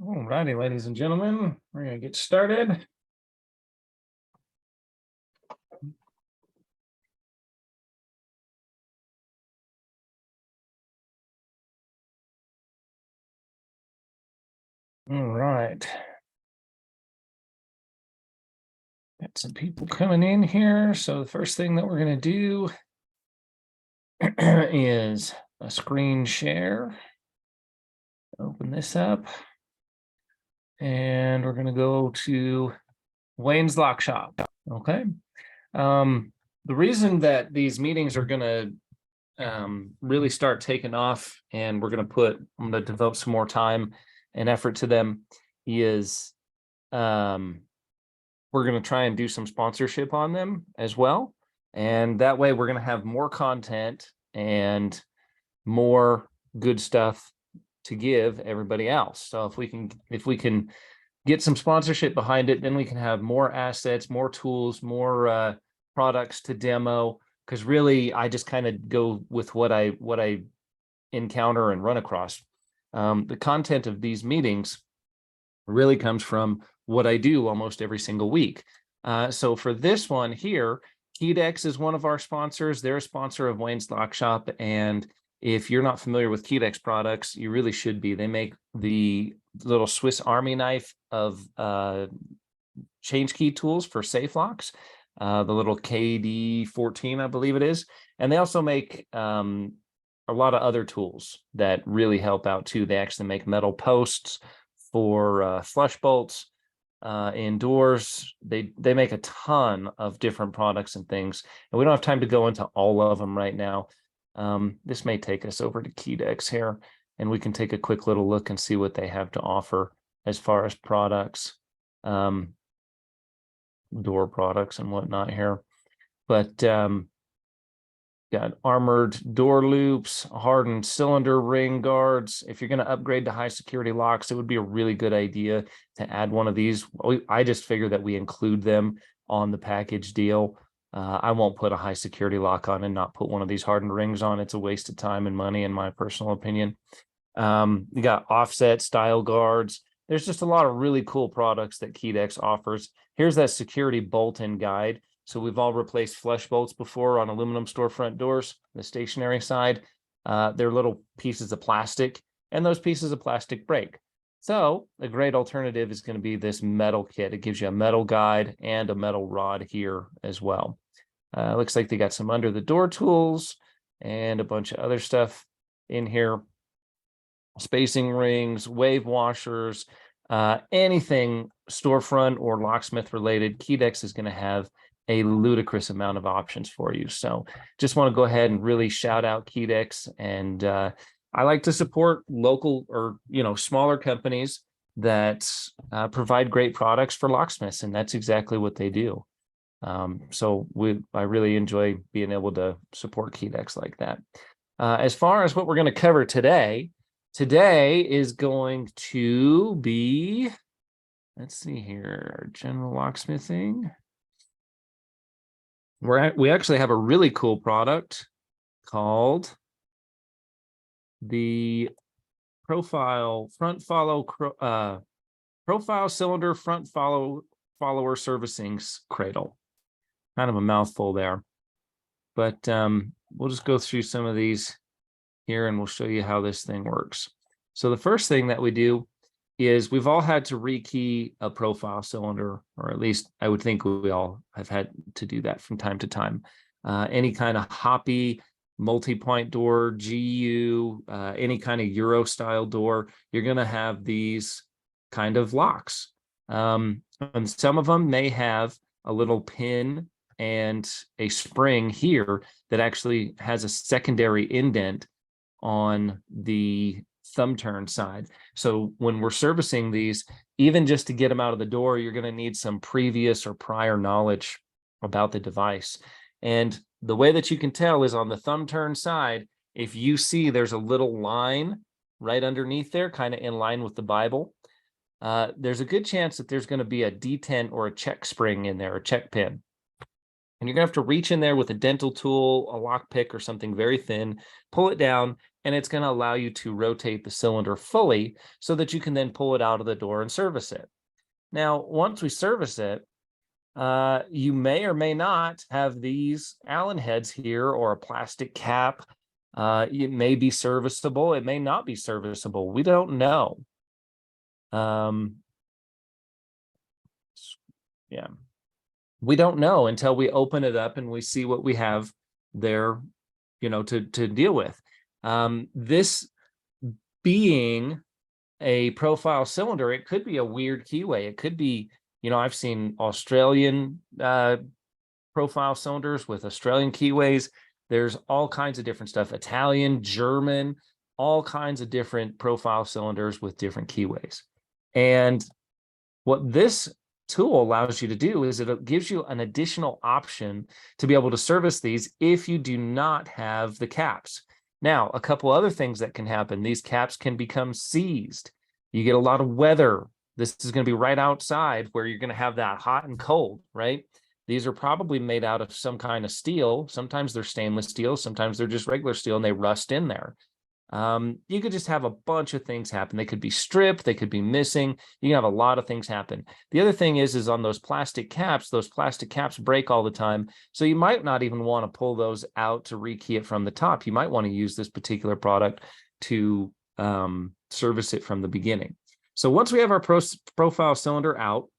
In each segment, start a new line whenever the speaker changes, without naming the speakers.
All righty, ladies and gentlemen, we're going to get started. All right. Got some people coming in here. So the first thing that we're going to do is a screen share. Open this up. And we're going to go to Wayne's Lock Shop. Okay. The reason that these meetings are going to really start taking off, and I'm going to devote some more time and effort to them, is we're going to try and do some sponsorship on them as well. And that way we're going to have more content and more good stuff to give everybody else. So if we can get some sponsorship behind it, then we can have more assets, more tools, more products to demo. Because really, I just kind of go with what I encounter and run across. The content of these meetings really comes from what I do almost every single week. So for this one here, Keydex is one of our sponsors. They're a sponsor of Wayne's Lock Shop, and if you're not familiar with Keydex products, you really should be. They make the little Swiss Army knife of change key tools for safe locks. The little KD14, I believe it is. And they also make a lot of other tools that really help out too. They actually make metal posts for flush bolts indoors. They make a ton of different products and things. And we don't have time to go into all of them right now. This may take us over to Keydex here, and we can take a quick little look and see what they have to offer as far as products. Door products and whatnot here, but got armored door loops, hardened cylinder ring guards. If you're going to upgrade to high security locks, it would be a really good idea to add one of these. I just figure that we include them on the package deal. I won't put a high security lock on and not put one of these hardened rings on. It's a waste of time and money, in my personal opinion. You got offset style guards. There's just a lot of really cool products that Keydex offers. Here's that security bolt-in guide. So we've all replaced flush bolts before on aluminum storefront doors, the stationary side. They're little pieces of plastic, and those pieces of plastic break. So a great alternative is going to be this metal kit. It gives you a metal guide and a metal rod here as well. Looks like they got some under the door tools and a bunch of other stuff in here. Spacing rings, wave washers, anything storefront or locksmith related, Keydex is going to have a ludicrous amount of options for you. So just want to go ahead and really shout out Keydex. And I like to support local or smaller companies that provide great products for locksmiths, and that's exactly what they do. So I really enjoy being able to support Keydex like that. As far as what we're going to cover today is going to be, let's see here, general locksmithing. We actually have a really cool product called the profile cylinder front follower servicing cradle. Kind of a mouthful there, but we'll just go through some of these here and we'll show you how this thing works. So the first thing that we do is we've all had to rekey a profile cylinder, or at least I would think we all have had to do that from time to time. Any kind of hoppy multi-point door, GU, any kind of Euro style door, you're going to have these kind of locks. And some of them may have a little pin and a spring here that actually has a secondary indent on the thumb turn side. So when we're servicing these, even just to get them out of the door, you're going to need some previous or prior knowledge about the device. And the way that you can tell is on the thumb turn side, if you see there's a little line right underneath there, kind of in line with the Bible, there's a good chance that there's going to be a detent or a check spring in there, a check pin. And you're going to have to reach in there with a dental tool, a lock pick, or something very thin, pull it down, and it's going to allow you to rotate the cylinder fully so that you can then pull it out of the door and service it. Now, once we service it, you may or may not have these Allen heads here or a plastic cap. It may be serviceable. It may not be serviceable. We don't know. Yeah, we don't know until we open it up and we see what we have there, to deal with. This being a profile cylinder, it could be a weird keyway. It could be, I've seen Australian profile cylinders with Australian keyways. There's all kinds of different stuff, Italian, German, all kinds of different profile cylinders with different keyways. And what this tool allows you to do is it gives you an additional option to be able to service these if you do not have the caps. Now, a couple other things that can happen. These caps can become seized. You get a lot of weather. This is going to be right outside where you're going to have that hot and cold, right? These are probably made out of some kind of steel. Sometimes they're stainless steel. Sometimes they're just regular steel and they rust in there. You could just have a bunch of things happen. They could be stripped, they could be missing. You can have a lot of things happen. The other thing is on those plastic caps break all the time. So you might not even want to pull those out to rekey it from the top. You might want to use this particular product to service it from the beginning. So once we have our profile cylinder out,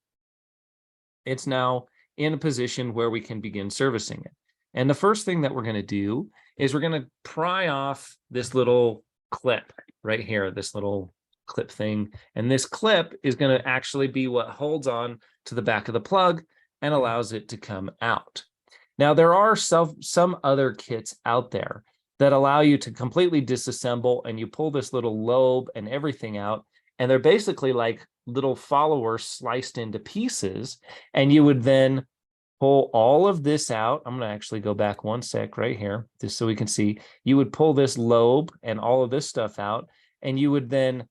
it's now in a position where we can begin servicing it. And the first thing that we're going to do is we're going to pry off this little clip right here, this little clip thing. And this clip is going to actually be what holds on to the back of the plug and allows it to come out. Now, there are some other kits out there that allow you to completely disassemble, and you pull this little lobe and everything out. And they're basically like little followers sliced into pieces. And you would then pull all of this out. I'm going to actually go back one sec right here, just so we can see. You would pull this lobe and all of this stuff out, and you would then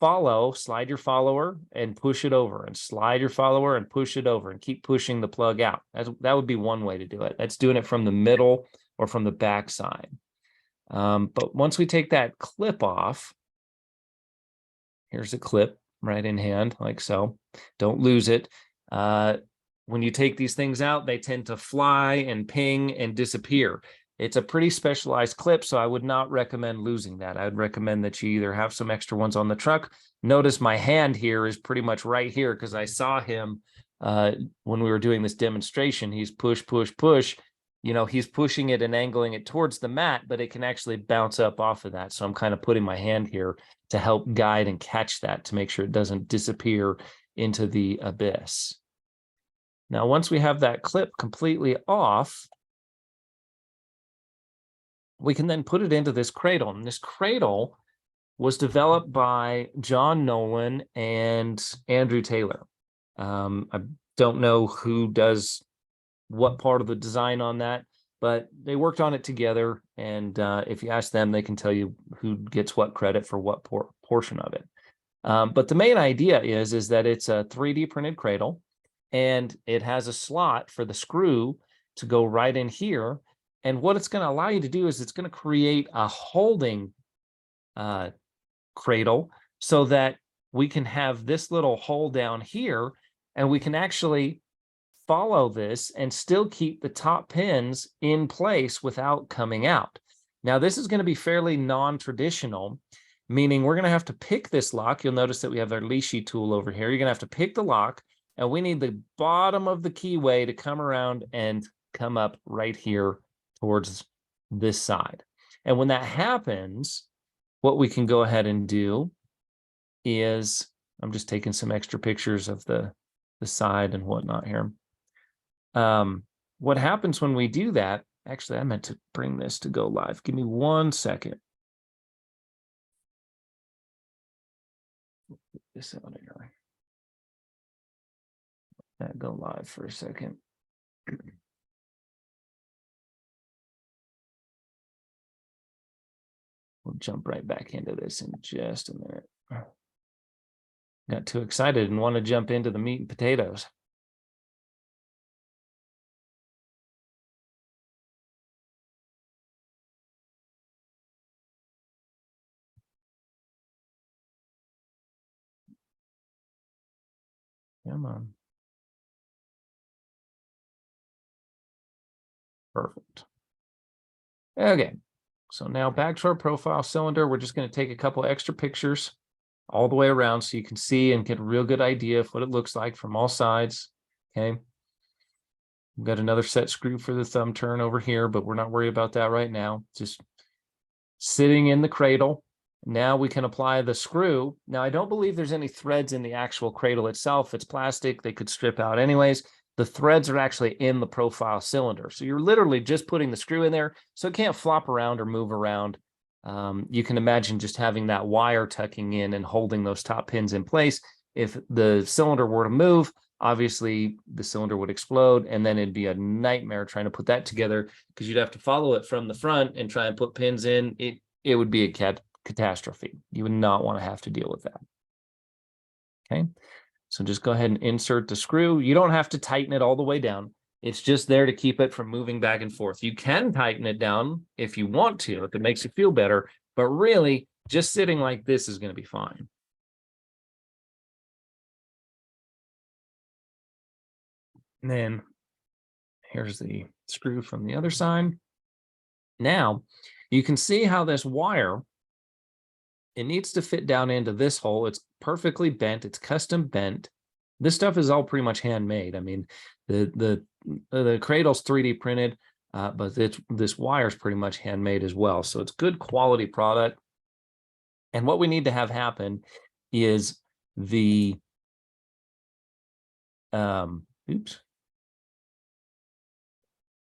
slide your follower and push it over, and slide your follower and push it over, and keep pushing the plug out. That would be one way to do it. That's doing it from the middle or from the back side. But once we take that clip off, here's a clip right in hand, like so. Don't lose it. When you take these things out, they tend to fly and ping and disappear. It's a pretty specialized clip, so I would not recommend losing that. I would recommend that you either have some extra ones on the truck. Notice my hand here is pretty much right here because I saw him when we were doing this demonstration. He's push, push, push. He's pushing it and angling it towards the mat, but it can actually bounce up off of that. So I'm kind of putting my hand here to help guide and catch that to make sure it doesn't disappear into the abyss. Now, once we have that clip completely off, we can then put it into this cradle. And this cradle was developed by John Nolan and Andrew Taylor. I don't know who does what part of the design on that, but they worked on it together. And if you ask them, they can tell you who gets what credit for what portion of it. But the main idea is that it's a 3D printed cradle, and it has a slot for the screw to go right in here. And what it's going to allow you to do is it's going to create a holding cradle so that we can have this little hole down here, and we can actually follow this and still keep the top pins in place without coming out. Now, this is going to be fairly non-traditional, meaning we're going to have to pick this lock. You'll notice that we have our leashy tool over here. You're going to have to pick the lock, and we need the bottom of the keyway to come around and come up right here towards this side. And when that happens, what we can go ahead and do is, I'm just taking some extra pictures of the side and whatnot here. What happens when we do that, actually, I meant to bring this to go live. Give me 1 second. Put this out here. That go live for a second. We'll jump right back into this in just a minute. Got too excited and want to jump into the meat and potatoes. Come on. Perfect. Okay. So now back to our profile cylinder. We're just going to take a couple extra pictures all the way around so you can see and get a real good idea of what it looks like from all sides. Okay. We've got another set screw for the thumb turn over here, but we're not worried about that right now. Just sitting in the cradle. Now we can apply the screw. Now, I don't believe there's any threads in the actual cradle itself. It's plastic. They could strip out anyways. The threads are actually in the profile cylinder. So you're literally just putting the screw in there so it can't flop around or move around. You can imagine just having that wire tucking in and holding those top pins in place. If the cylinder were to move, obviously the cylinder would explode, and then it'd be a nightmare trying to put that together because you'd have to follow it from the front and try and put pins in. It would be a catastrophe. You would not want to have to deal with that. Okay, so just go ahead and insert the screw. You don't have to tighten it all the way down. It's just there to keep it from moving back and forth. You can tighten it down if you want to, if it makes you feel better, but really just sitting like this is going to be fine. And then here's the screw from the other side. Now you can see how this wire, it needs to fit down into this hole. It's perfectly bent. It's custom bent. This stuff is all pretty much handmade. I mean, the cradle's 3D printed, but this wire is pretty much handmade as well. So it's good quality product. And what we need to have happen is the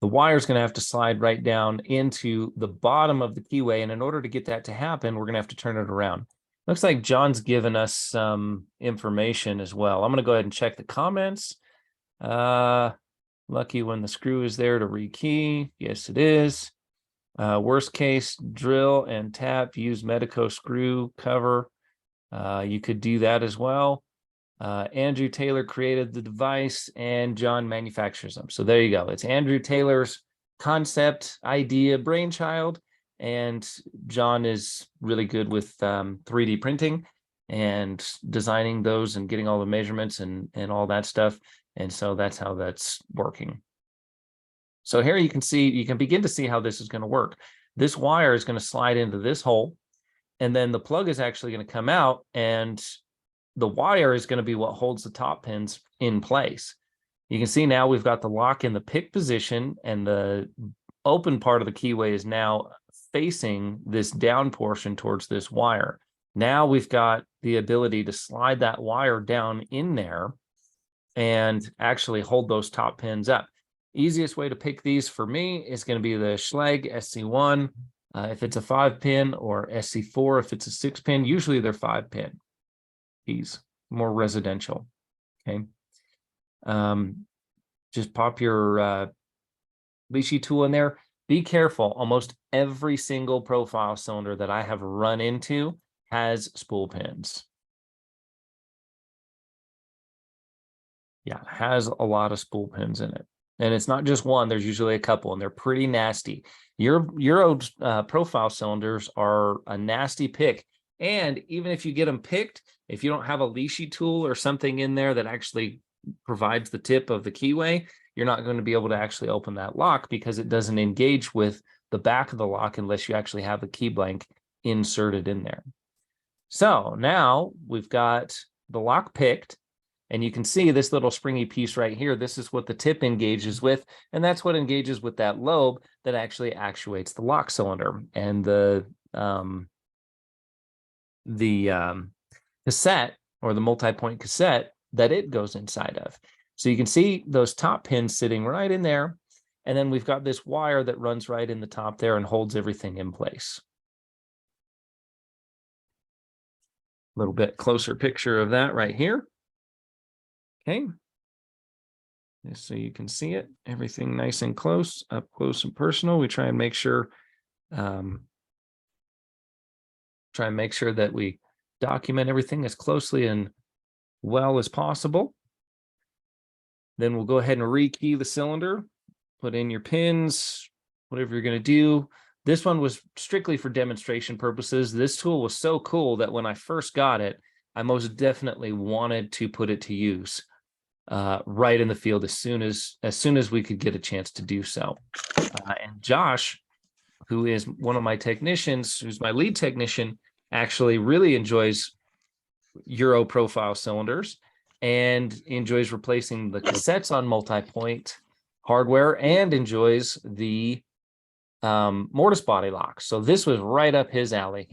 the wire is going to have to slide right down into the bottom of the keyway. And in order to get that to happen, we're going to have to turn it around. Looks like John's given us some information as well. I'm going to go ahead and check the comments. Lucky when the screw is there to rekey. Yes, it is. Worst case, drill and tap, use Medico screw cover. You could do that as well. Andrew Taylor created the device and John manufactures them. So there you go. It's Andrew Taylor's concept, idea, brainchild, and John is really good with 3D printing and designing those and getting all the measurements and all that stuff. And so that's how that's working. So here you can see, you can begin to see how this is going to work. This wire is going to slide into this hole, and then the plug is actually going to come out, and the wire is going to be what holds the top pins in place. You can see now we've got the lock in the pick position, and the open part of the keyway is now facing this down portion towards this wire. Now we've got the ability to slide that wire down in there and actually hold those top pins up. Easiest way to pick these for me is going to be the Schlage SC1 if it's a 5-pin, or SC4 if it's a 6-pin. Usually they're 5-pin. These more residential. Okay. Just pop your leashy tool in there. Be careful. Almost every single profile cylinder that I have run into has spool pins. Yeah, it has a lot of spool pins in it. And it's not just one, there's usually a couple, and they're pretty nasty. Euro profile cylinders are a nasty pick. And even if you get them picked, if you don't have a leashy tool or something in there that actually provides the tip of the keyway, you're not going to be able to actually open that lock because it doesn't engage with the back of the lock unless you actually have the key blank inserted in there. So now we've got the lock picked, and you can see this little springy piece right here. This is what the tip engages with, and that's what engages with that lobe that actually actuates the lock cylinder. And the cassette, or the multi-point cassette, that it goes inside of. So you can see those top pins sitting right in there, and then we've got this wire that runs right in the top there and holds everything in place. A little bit closer picture of that right here. Okay, just so you can see it, everything nice and close, up close and personal. We try and make sure that we document everything as closely and well as possible. Then we'll go ahead and rekey the cylinder, put in your pins, whatever you're going to do. This one was strictly for demonstration purposes. This tool was so cool that when I first got it, I most definitely wanted to put it to use. right in the field as soon as we could get a chance to do so. And Josh, who is one of my technicians, who's my lead technician, actually really enjoys Euro profile cylinders and enjoys replacing the cassettes on multi-point hardware and enjoys the mortise body locks. So this was right up his alley.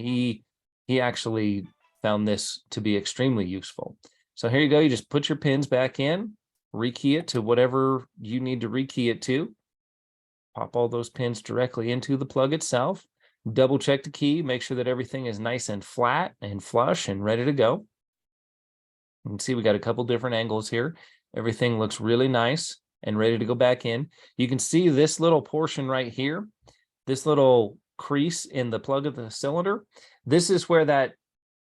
He actually found this to be extremely useful. So here you go. You just put your pins back in, rekey it to whatever you need to rekey it to. Pop all those pins directly into the plug itself. Double check the key, make sure that everything is nice and flat and flush and ready to go. You can see we got a couple different angles here. Everything looks really nice and ready to go back in. You can see this little portion right here, this little crease in the plug of the cylinder. This is where that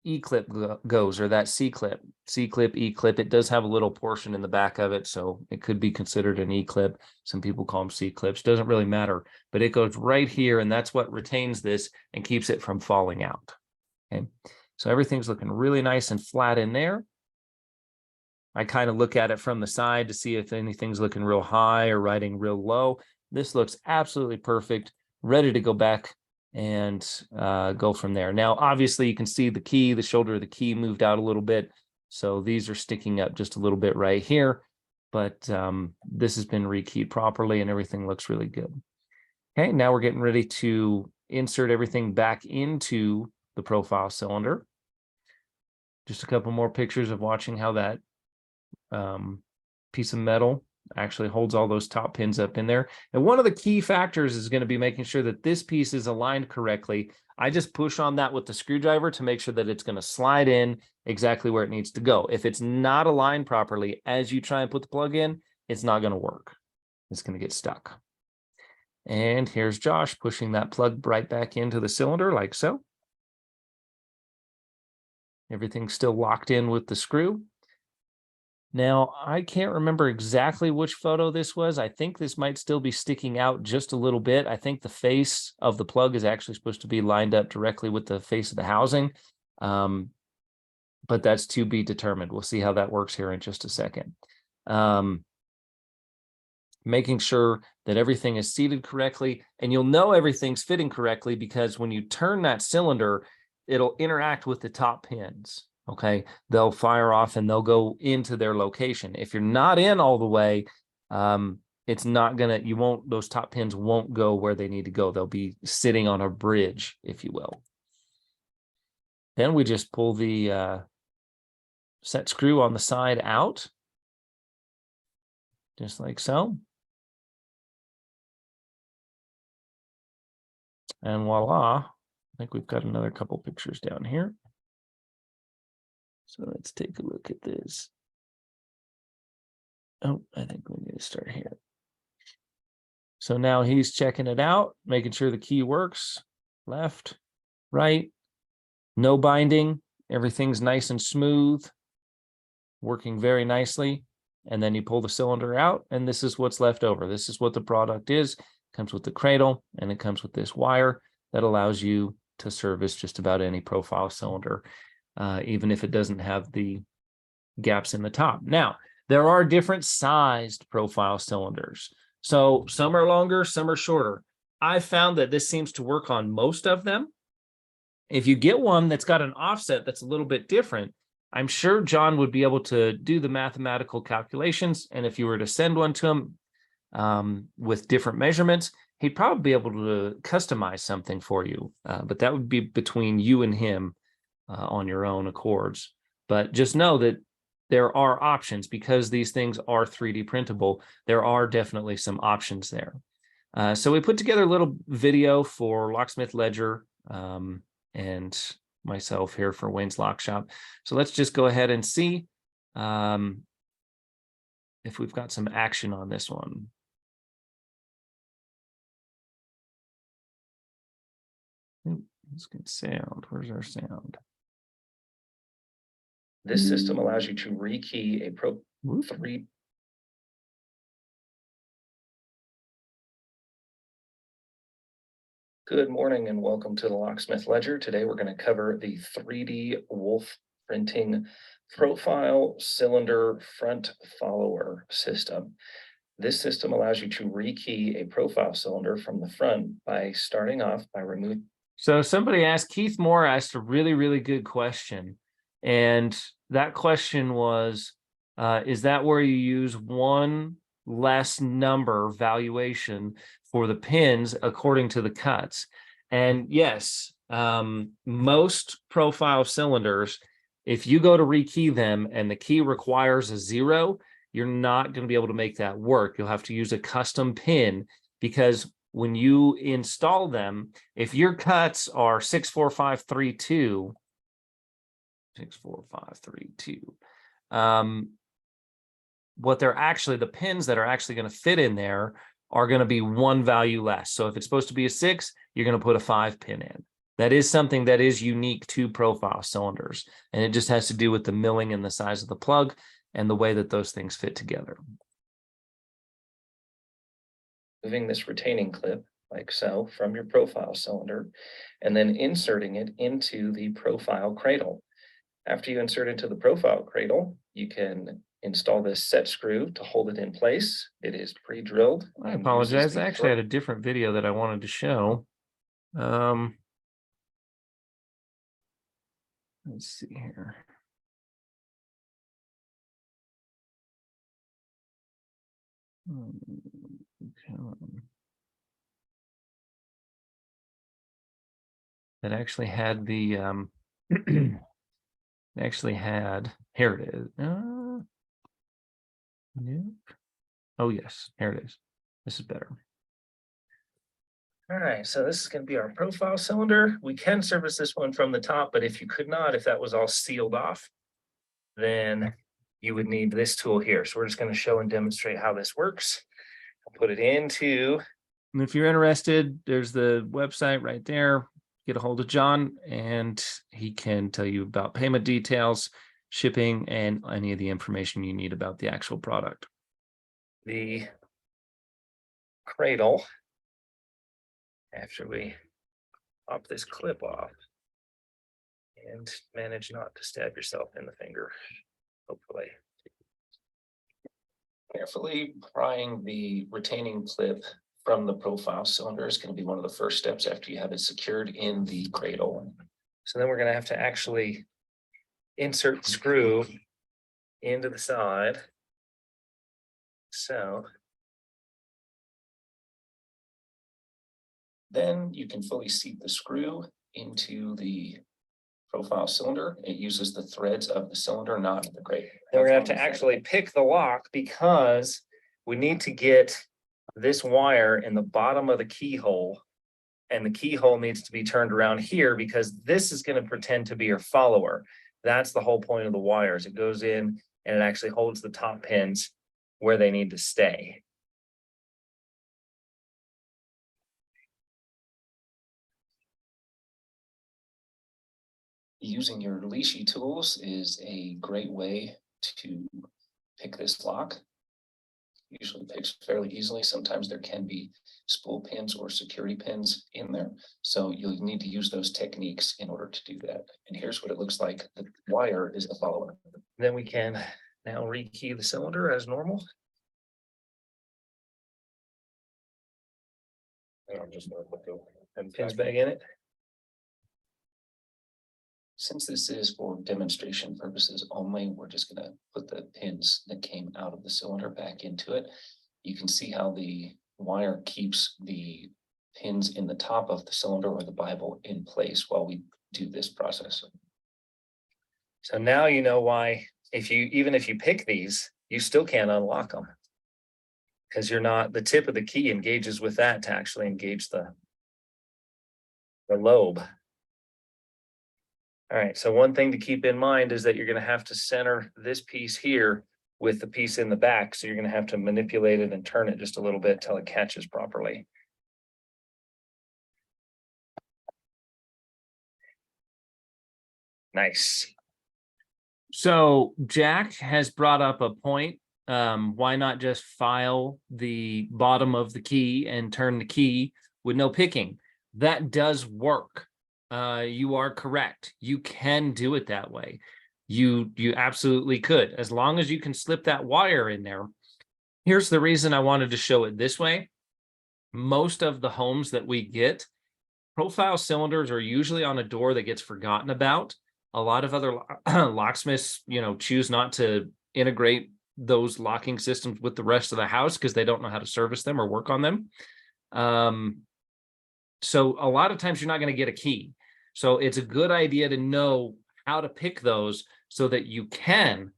E-clip goes, or that C-clip, E-clip. It does have a little portion in the back of it, so it could be considered an E-clip. Some people call them C-clips. Doesn't really matter, but it goes right here, and that's what retains this and keeps it from falling out. Okay, so everything's looking really nice and flat in there. I kind of look at it from the side to see if anything's looking real high or riding real low. This looks absolutely perfect, ready to go back and go from there. Now, obviously, you can see the key, the shoulder of the key moved out a little bit. So these are sticking up just a little bit right here. But this has been rekeyed properly and everything looks really good. Okay, now we're getting ready to insert everything back into the profile cylinder. Just a couple more pictures of watching how that piece of metal actually holds all those top pins up in there. And one of the key factors is going to be making sure that this piece is aligned correctly. I just push on that with the screwdriver to make sure that it's going to slide in exactly where it needs to go. If it's not aligned properly, as you try and put the plug in, it's not going to work. It's going to get stuck. And here's Josh pushing that plug right back into the cylinder like so. Everything's still locked in with the screw. Now, I can't remember exactly which photo this was. I think this might still be sticking out just a little bit. I think the face of the plug is actually supposed to be lined up directly with the face of the housing. But that's to be determined. We'll see how that works here in just a second. Making sure that everything is seated correctly, and you'll know everything's fitting correctly because when you turn that cylinder, it'll interact with the top pins. Okay, they'll fire off and they'll go into their location. If you're not in all the way, it's not gonna, those top pins won't go where they need to go. They'll be sitting on a bridge, if you will. Then we just pull the set screw on the side out, just like so. And voila, I think we've got another couple pictures down here. So let's take a look at this. Oh, I think we need to start here. So now he's checking it out, making sure the key works. Left, right, no binding. Everything's nice and smooth, working very nicely. And then you pull the cylinder out, and this is what's left over. This is what the product is. It comes with the cradle, and it comes with this wire that allows you to service just about any profile cylinder, even if it doesn't have the gaps in the top. Now, there are different sized profile cylinders. So some are longer, some are shorter. I found that this seems to work on most of them. If you get one that's got an offset that's a little bit different, I'm sure John would be able to do the mathematical calculations. And if you were to send one to him with different measurements, he'd probably be able to customize something for you. But that would be between you and him on your own accords. But just know that there are options because these things are 3D printable. There are definitely some options there. So we put together a little video for Locksmith Ledger and myself here for Wayne's Lock Shop. So let's just go ahead and see if we've got some action on this one. Let's get sound. Where's our sound? This system allows you to rekey a Pro 3. Good morning and welcome to the Locksmith Ledger. Today we're going to cover the 3D Wolf
printing profile cylinder front follower system. This system allows you to rekey a profile cylinder from the front by starting off by removing.
So somebody asked, Keith Moore asked a really, really good question. And that question was, is that where you use one less number valuation for the pins according to the cuts? And yes, most profile cylinders, if you go to rekey them and the key requires a 0, you're not going to be able to make that work. You'll have to use a custom pin, because when you install them, if your cuts are 64532, 64532, what they're actually, the pins that are actually going to fit in there are going to be one value less. So if it's supposed to be a 6, you're going to put a 5 pin in. That is something that is unique to profile cylinders, and it just has to do with the milling and the size of the plug and the way that those things fit together.
Moving this retaining clip like so from your profile cylinder, and then inserting it into the profile cradle. After you insert into the profile cradle, you can install this set screw to hold it in place. It is pre-drilled.
I apologize. I actually had a different video that I wanted to show. Let's see here. That actually had the actually had, here it is. Nope. Oh yes, here it is. This is better.
All right, so this is going to be our profile cylinder. We can service this one from the top, but if you could not, if that was all sealed off, then you would need this tool here. So we're just going to show and demonstrate how this works. I'll put it into.
And if you're interested, there's the website right there. Get a hold of John and he can tell you about payment details, shipping, and any of the information you need about the actual product.
The cradle, after we pop this clip off and manage not to stab yourself in the finger, hopefully. Carefully prying the retaining clip from the profile cylinder is going to be one of the first steps after you have it secured in the cradle. So then we're going to have to actually insert the screw into the side. So then you can fully seat the screw into the profile cylinder. It uses the threads of the cylinder, not the cradle. Then we're going to have to actually pick the lock, because we need to get this wire in the bottom of the keyhole, and the keyhole needs to be turned around here, because this is going to pretend to be your follower. That's the whole point of the wires. It goes in and it actually holds the top pins where they need to stay. Using your leashy tools is a great way to pick this lock. Usually picks fairly easily. Sometimes there can be spool pins or security pins in there. So you'll need to use those techniques in order to do that. And here's what it looks like. The wire is the follower. Then we can now rekey the cylinder as normal. And I'm just going to put the pins back in it. Since this is for demonstration purposes only, we're just going to put the pins that came out of the cylinder back into it. You can see how the wire keeps the pins in the top of the cylinder or the Bible in place while we do this process. So now you know why, even if you pick these, you still can't unlock them, because you're not, the tip of the key engages with that to actually engage the lobe. All right, so one thing to keep in mind is that you're going to have to center this piece here with the piece in the back. So you're going to have to manipulate it and turn it just a little bit till it catches properly. Nice.
So Jack has brought up a point. Why not just file the bottom of the key and turn the key with no picking? That does work. You are correct. You can do it that way. you absolutely could, as long as you can slip that wire in there. Here's the reason I wanted to show it this way. Most of the homes that we get, profile cylinders are usually on a door that gets forgotten about. A lot of other locksmiths, choose not to integrate those locking systems with the rest of the house because they don't know how to service them or work on them. So a lot of times you're not going to get a key. So it's a good idea to know how to pick those so that you can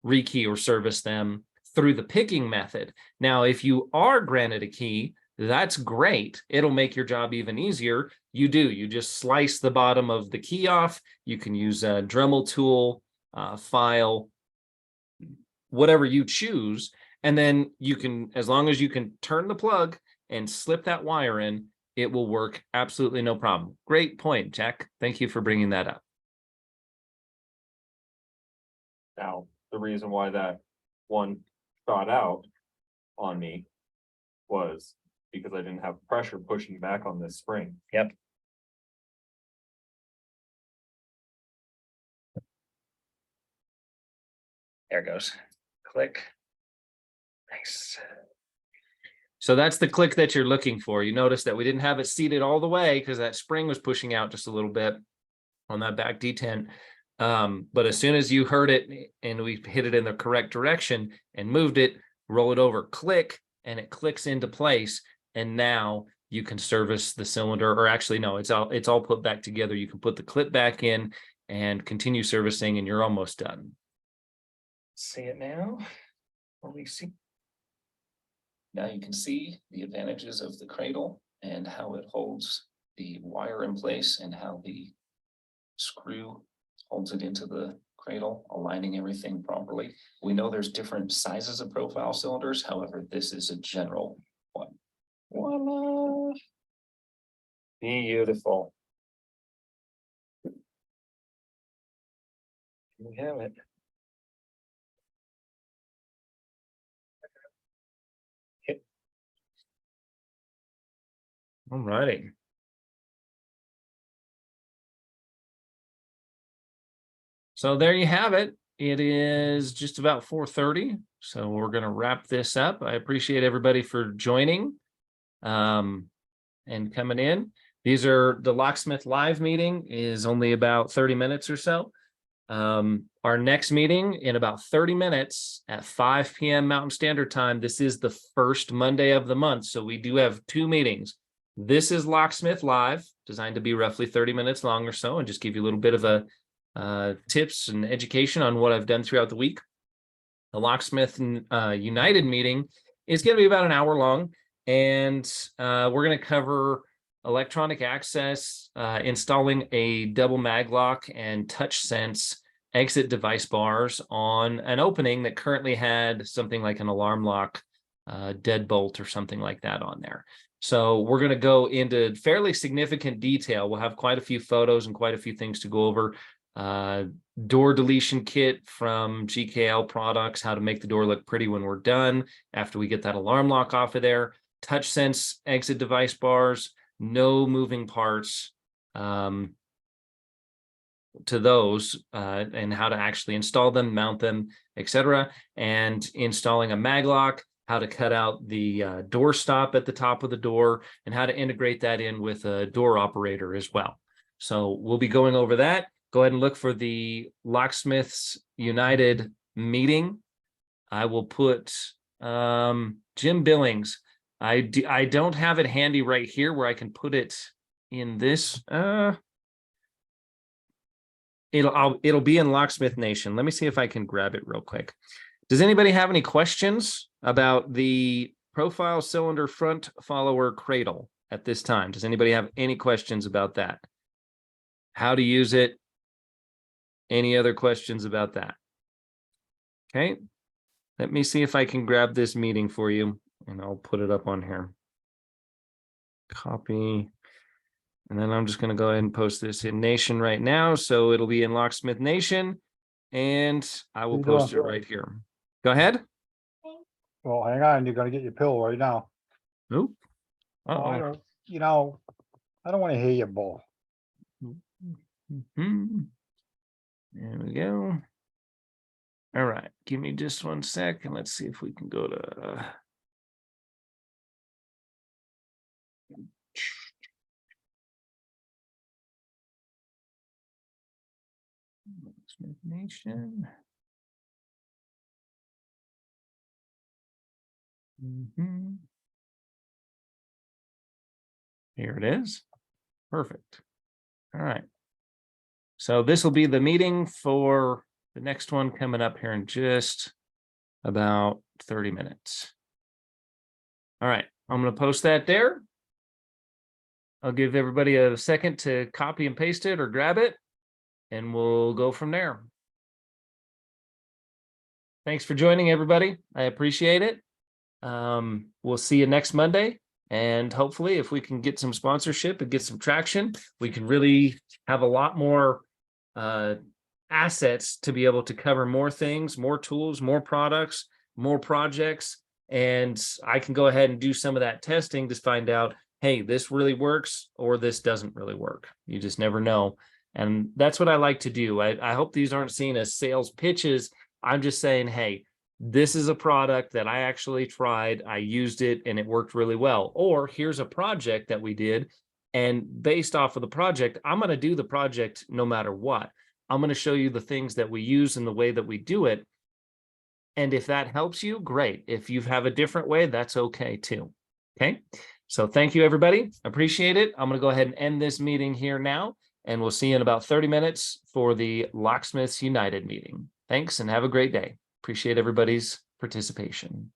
rekey or service them through the picking method. Now, if you are granted a key, that's great. It'll make your job even easier. You just slice the bottom of the key off. You can use a Dremel tool, file, whatever you choose. And then you can, as long as you can turn the plug and slip that wire in, it will work absolutely no problem. Great point, Jack. Thank you for bringing that up.
Now, the reason why that one shot out on me was because I didn't have pressure pushing back on this spring.
Yep. There it goes. Click. Nice.
So that's the click that you're looking for. You notice that we didn't have it seated all the way because that spring was pushing out just a little bit on that back detent. But as soon as you heard it and we hit it in the correct direction and moved it, roll it over, click, and it clicks into place. And now you can service the cylinder, or actually, no, it's all put back together. You can put the clip back in and continue servicing, and you're almost done.
See it now? What we see? Now you can see the advantages of the cradle and how it holds the wire in place and how the screw holds it into the cradle, aligning everything properly. We know there's different sizes of profile cylinders. However, this is a general one. Voila. Beautiful. We have it.
All righty. So there you have it. It is just about 4:30. So we're going to wrap this up. I appreciate everybody for joining and coming in. These are the Locksmith Live meeting is only about 30 minutes or so. Our next meeting in about 30 minutes at 5 p.m. Mountain Standard Time. This is the first Monday of the month. So we do have 2 meetings. This is Locksmith Live, designed to be roughly 30 minutes long or so, and just give you a little bit of a tips and education on what I've done throughout the week. The Locksmith United meeting is going to be about an hour long, and we're going to cover electronic access, installing a double mag lock and touch sense exit device bars on an opening that currently had something like an alarm lock, deadbolt or something like that on there. So we're going to go into fairly significant detail. We'll have quite a few photos and quite a few things to go over. Door deletion kit from GKL products, how to make the door look pretty when we're done after we get that alarm lock off of there. Touch sense exit device bars, no moving parts to those, and how to actually install them, mount them, etc. And installing a mag lock, how to cut out the door stop at the top of the door, and how to integrate that in with a door operator as well. So we'll be going over that. Go ahead and look for the Locksmiths United meeting. I will put Jim Billings. I don't have it handy right here where I can put it in this. It'll be in Locksmith Nation. Let me see if I can grab it real quick. Does anybody have any questions about the profile cylinder front follower cradle at this time? Does anybody have any questions about that? How to use it? Any other questions about that? Okay. Let me see if I can grab this meeting for you, and I'll put it up on here. Copy. And then I'm just going to go ahead and post this in Nation right now. So it'll be in Locksmith Nation, and I will post it right here. Go ahead.
Well, hang on, you're gonna get your pill right now.
Oop.
Oh, I
Uh-oh.
don't, I don't want to hear you, bull.
Mhm. There we go. All right, give me just 1 sec and let's see if we can go to. Locksmith Nation. Here it is. Perfect. All right. So this will be the meeting for the next one coming up here in just about 30 minutes. All right, I'm going to post that there. I'll give everybody a second to copy and paste it or grab it, and we'll go from there. Thanks for joining, everybody. I appreciate it. We'll see you next Monday. And hopefully, if we can get some sponsorship and get some traction, we can really have a lot more assets to be able to cover more things, more tools, more products, more projects. And I can go ahead and do some of that testing to find out, hey, this really works or this doesn't really work. You just never know. And that's what I like to do. I hope these aren't seen as sales pitches. I'm just saying, hey, this is a product that I actually tried. I used it and it worked really well. Or here's a project that we did. And based off of the project, I'm going to do the project no matter what. I'm going to show you the things that we use and the way that we do it. And if that helps you, great. If you have a different way, that's okay too. Okay. So thank you, everybody. Appreciate it. I'm going to go ahead and end this meeting here now. And we'll see you in about 30 minutes for the Locksmiths United meeting. Thanks and have a great day. Appreciate everybody's participation.